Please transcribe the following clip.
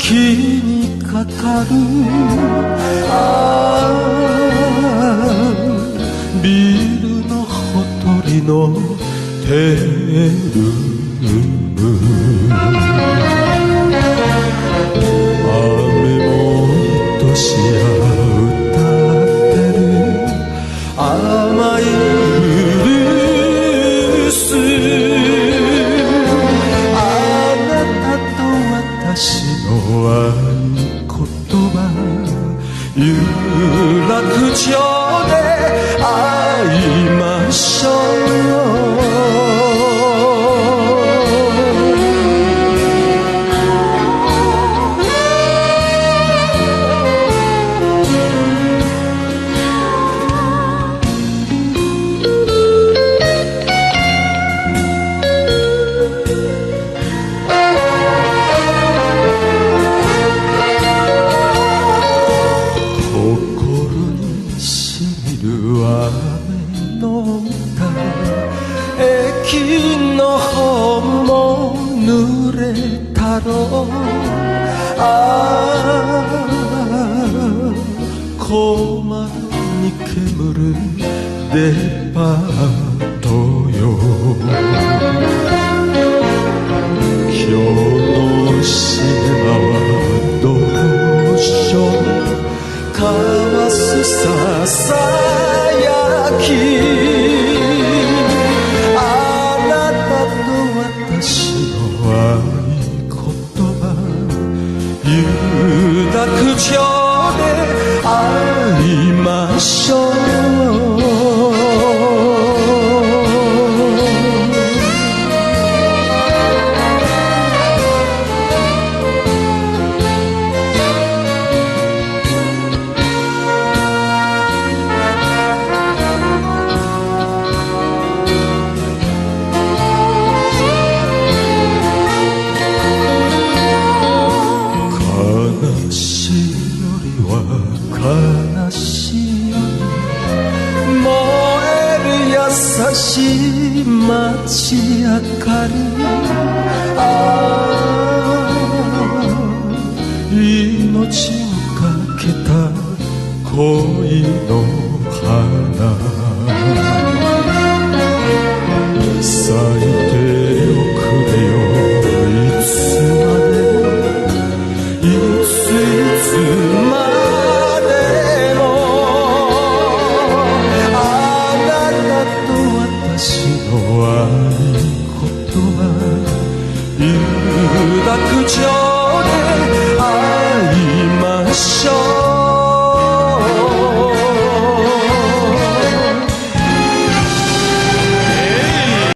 気にかかるビルのほとりのテール雨も愛しや歌ってる甘いブルースあなたと私の合言葉有楽町で会いましょう雨の歌駅のホームも濡れたろう小窓に煙るデパートよ今日のシネマはどうしよう交わすささやきあなたと私の合言葉有楽町で会いましょう悲しいよ燃える優しい街明かり命をかけた恋の花咲いておくれよいつまでいつまで合言葉有楽町で会いましょう